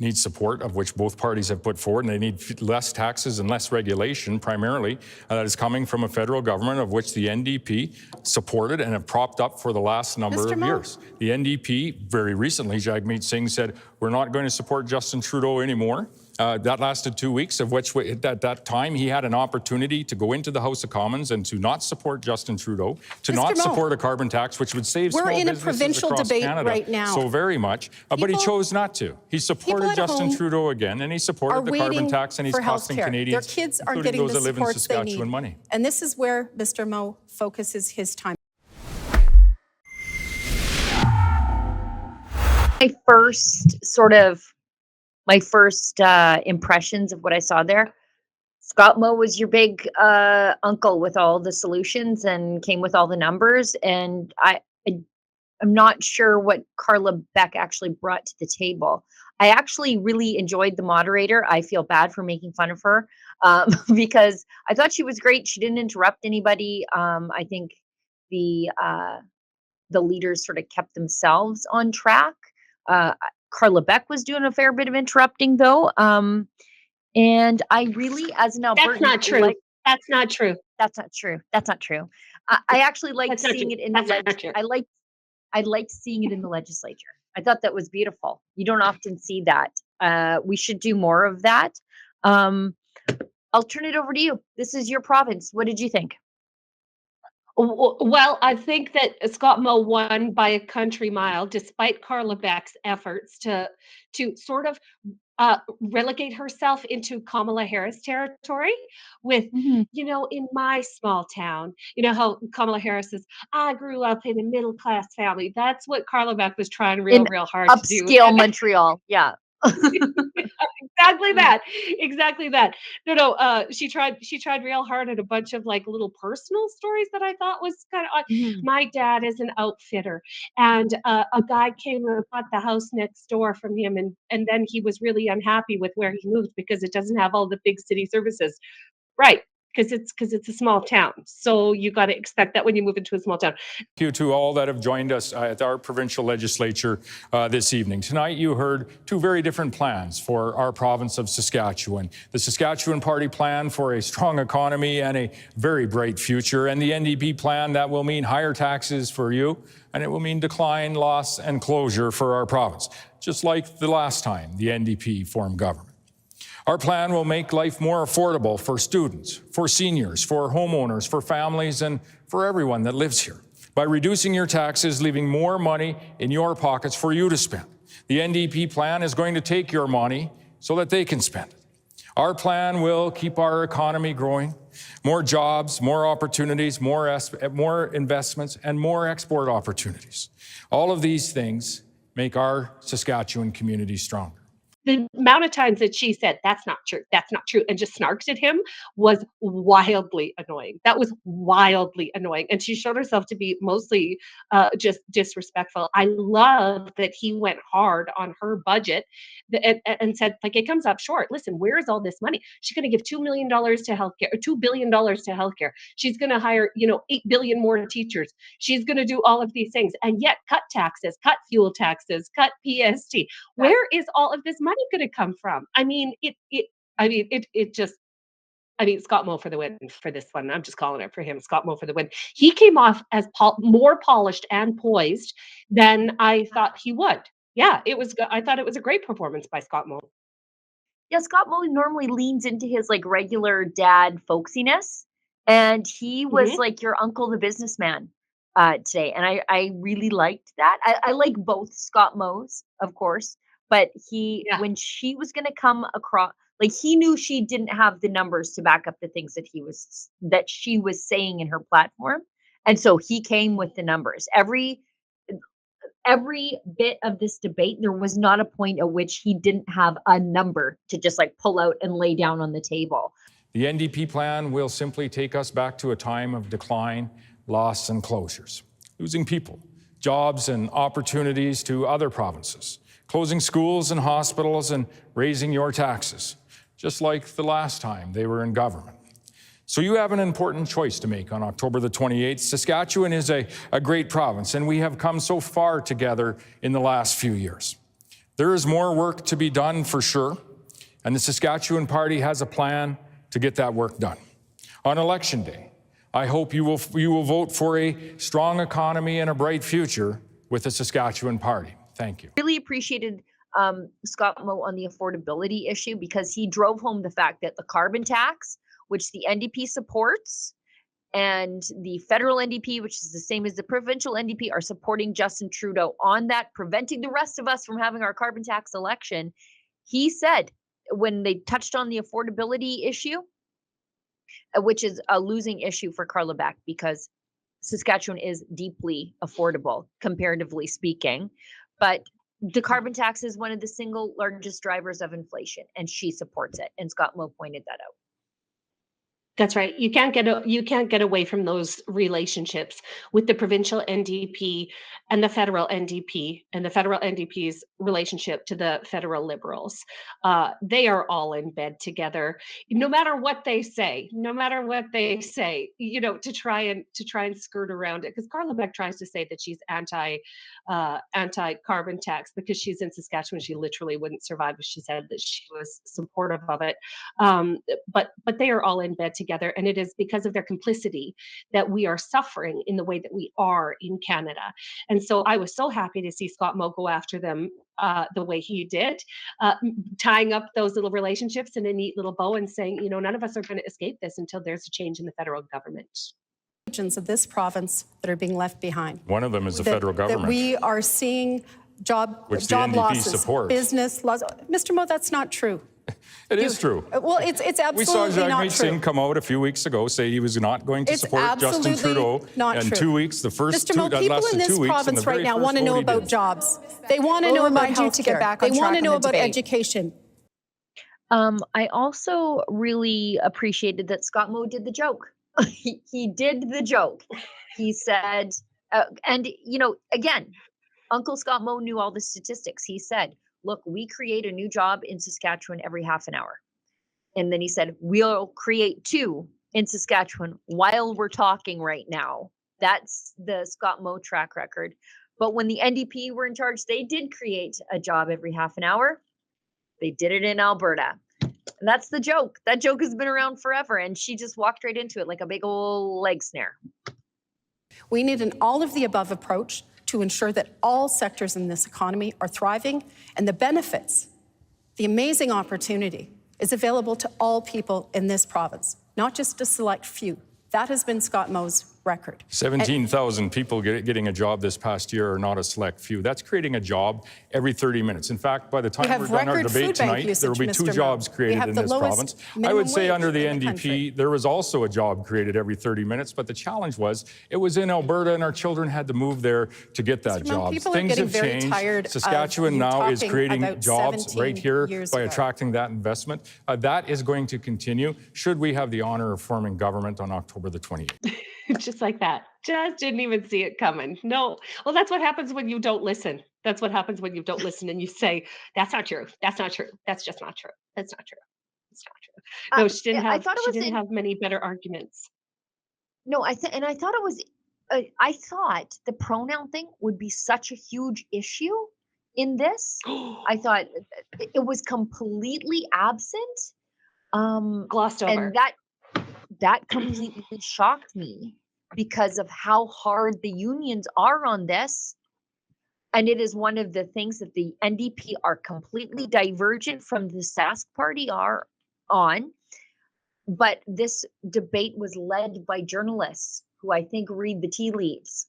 need support, of which both parties have put forward, and they need less taxes and less regulation, primarily, that is coming from a federal government of which the NDP supported and have propped up for the last number of years. The NDP, very recently, Jagmeet Singh said, we're not going to support Justin Trudeau anymore. That lasted 2 weeks, of which at that time he had an opportunity to go into the House of Commons and to not support Justin Trudeau, to not support a carbon tax, which would save small businesses across Canada. We're in a provincial debate right now. So very much, but he chose not to. He supported Justin Trudeau again, and he supported the carbon tax, and he's costing Canadians, their kids are getting those the that live in supports they Saskatchewan, need. money. And this is where Mr. Moe focuses his time. My first impressions of what I saw there. Scott Moe was your big uncle with all the solutions and came with all the numbers. And I'm not sure what Carla Beck actually brought to the table. I actually really enjoyed the moderator. I feel bad for making fun of her because I thought she was great. She didn't interrupt anybody. I think the leaders sort of kept themselves on track. Carla Beck was doing a fair bit of interrupting, though. And I really, as an Albertan... That's not true. That's not true. That's not true. That's not true. I actually liked seeing it in the... I liked seeing it in the legislature. I thought that was beautiful. You don't often see that. We should do more of that. I'll turn it over to you. This is your province. What did you think? Well, I think that Scott Moe won by a country mile, despite Carla Beck's efforts to sort of relegate herself into Kamala Harris territory with, you know, in my small town, you know how Kamala Harris is, I grew up in a middle class family. That's what Carla Beck was trying real hard to do. Upscale Montreal. Yeah. Exactly that. No, she tried real hard at a bunch of like little personal stories that I thought was kind of odd. My dad is an outfitter, and a guy came and bought the house next door from him, and then he was really unhappy with where he moved because it doesn't have all the big city services. Right. Because it's a small town. So you got to expect that when you move into a small town. Thank you to all that have joined us at our provincial legislature this evening. Tonight you heard two very different plans for our province of Saskatchewan. The Saskatchewan Party plan for a strong economy and a very bright future, and the NDP plan that will mean higher taxes for you, and it will mean decline, loss, and closure for our province, just like the last time the NDP formed government. Our plan will make life more affordable for students, for seniors, for homeowners, for families, and for everyone that lives here by reducing your taxes, leaving more money in your pockets for you to spend. The NDP plan is going to take your money so that they can spend it. Our plan will keep our economy growing, more jobs, more opportunities, more investments, and more export opportunities. All of these things make our Saskatchewan community stronger. The amount of times that she said, that's not true, and just snarked at him was wildly annoying. That was wildly annoying. And she showed herself to be mostly just disrespectful. I love that he went hard on her budget and said, like, it comes up short. Listen, where is all this money? She's going to give $2 million to healthcare, or $2 billion to healthcare. She's going to hire, 8 billion more teachers. She's going to do all of these things, and yet cut taxes, cut fuel taxes, cut PST. Where is all of this money going to come from? Scott Moe for the win for this one. I'm just calling it for him. Scott Moe for the win. He came off as more polished and poised than I thought he would. Yeah, I thought it was a great performance by Scott Moe. Yeah, Scott Moe normally leans into his like regular dad folksiness, and he was like your uncle, the businessman, today. And I really liked that. I like both Scott Moes, of course. But when she was going to come across, like he knew she didn't have the numbers to back up the things that she was saying in her platform, and so he came with the numbers. Every bit of this debate, there was not a point at which he didn't have a number to just like pull out and lay down on the table. The NDP plan will simply take us back to a time of decline, loss, and closures, losing people, jobs, and opportunities to other provinces, closing schools and hospitals, and raising your taxes, just like the last time they were in government. So you have an important choice to make on October the 28th. Saskatchewan is a great province, and we have come so far together in the last few years. There is more work to be done for sure, and the Saskatchewan Party has a plan to get that work done. On Election Day, I hope you will vote for a strong economy and a bright future with the Saskatchewan Party. Thank you. Really appreciated Scott Moe on the affordability issue, because he drove home the fact that the carbon tax, which the NDP supports, and the federal NDP, which is the same as the provincial NDP, are supporting Justin Trudeau on that, preventing the rest of us from having our carbon tax election. He said when they touched on the affordability issue, which is a losing issue for Carla Beck, because Saskatchewan is deeply affordable, comparatively speaking. But the carbon tax is one of the single largest drivers of inflation, and she supports it. And Scott Moe pointed that out. That's right. You can't get away from those relationships with the provincial NDP and the federal NDP, and the federal NDP's relationship to the federal Liberals. They are all in bed together, no matter what they say. To try and skirt around it. Because Carla Beck tries to say that she's anti carbon tax because she's in Saskatchewan. She literally wouldn't survive if she said that she was supportive of it. But they are all in bed together, and it is because of their complicity that we are suffering in the way that we are in Canada. And so I was so happy to see Scott Moe go after them the way he did, tying up those little relationships in a neat little bow and saying, none of us are going to escape this until there's a change in the federal government. Regions of this province that are being left behind. One of them is the federal government. That we are seeing job losses, supports. business loss. Mr. Moe, that's not true. It is true. Well, it's absolutely we saw not Jagmeet true. Singh come out a few weeks ago, say he was not going to It's support Justin absolutely Trudeau. not in true. 2 weeks, the first Mr. Moe, people in this province right now want to know about jobs. They want to know about remind you to get healthcare. back on They want track to on know the about debate. education. I also really appreciated that Scott Moe did the joke. He did the joke. He said, again, Uncle Scott Moe knew all the statistics. He said, look, we create a new job in Saskatchewan every half an hour. And then he said, we'll create 2 in Saskatchewan while we're talking right now. That's the Scott Moe track record. But when the NDP were in charge, they did create a job every half an hour. They did it in Alberta. And that's the joke. That joke has been around forever. And she just walked right into it like a big old leg snare. We need an all-of-the-above approach to ensure that all sectors in this economy are thriving, and the benefits, the amazing opportunity, is available to all people in this province, not just a select few. That has been Scott Moe's record. 17,000 people getting a job this past year are not a select few. That's creating a job every 30 minutes. In fact, by the time we're done our debate tonight, there will be 2 jobs created in this province. I would say under the NDP, there was also a job created every 30 minutes, but the challenge was it was in Alberta and our children had to move there to get that job. Things have changed. Saskatchewan now is creating jobs right here by attracting that investment. That is going to continue should we have the honor of forming government on October the 28th. Just like that. Just didn't even see it coming. No. Well, that's what happens when you don't listen. That's what happens when you don't listen and you say, that's not true. That's not true. That's just not true. That's not true. It's not true. No, she didn't have many better arguments. No, I thought it was, I thought the pronoun thing would be such a huge issue in this. I thought it was completely absent. Glossed over. And that completely shocked me because of how hard the unions are on this. And it is one of the things that the NDP are completely divergent from the Sask party are on. But this debate was led by journalists who I think read the tea leaves.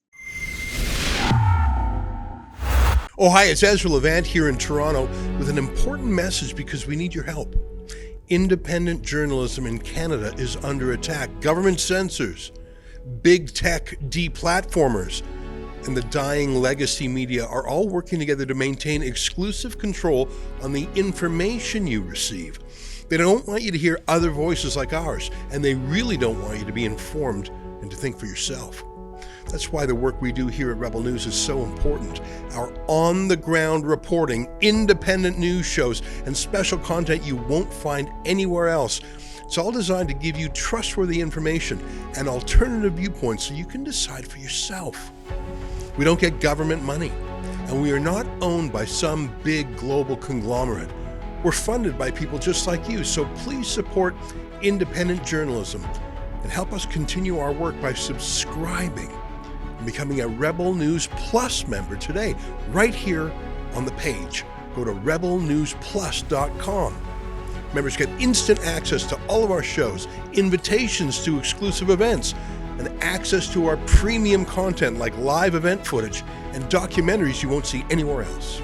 Oh, hi, it's Ezra Levant here in Toronto with an important message because we need your help. Independent journalism in Canada is under attack. Government censors, big tech deplatformers, and the dying legacy media are all working together to maintain exclusive control on the information you receive. They don't want you to hear other voices like ours, and they really don't want you to be informed and to think for yourself. That's why the work we do here at Rebel News is so important. Our on-the-ground reporting, independent news shows, and special content you won't find anywhere else. It's all designed to give you trustworthy information and alternative viewpoints so you can decide for yourself. We don't get government money. And we are not owned by some big global conglomerate. We're funded by people just like you, so please support independent journalism and help us continue our work by subscribing and becoming a Rebel News Plus member today, right here on the page. Go to rebelnewsplus.com. Members get instant access to all of our shows, invitations to exclusive events, and access to our premium content like live event footage and documentaries you won't see anywhere else.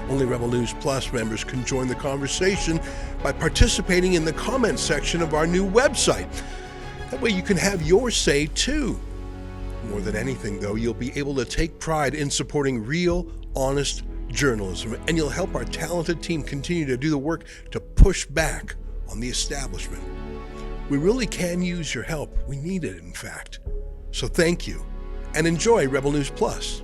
Only Rebel News Plus members can join the conversation by participating in the comments section of our new website. That way you can have your say too. More than anything, though, you'll be able to take pride in supporting real, honest journalism, and you'll help our talented team continue to do the work to push back on the establishment. We really can use your help. We need it, in fact. So thank you, and enjoy Rebel News Plus.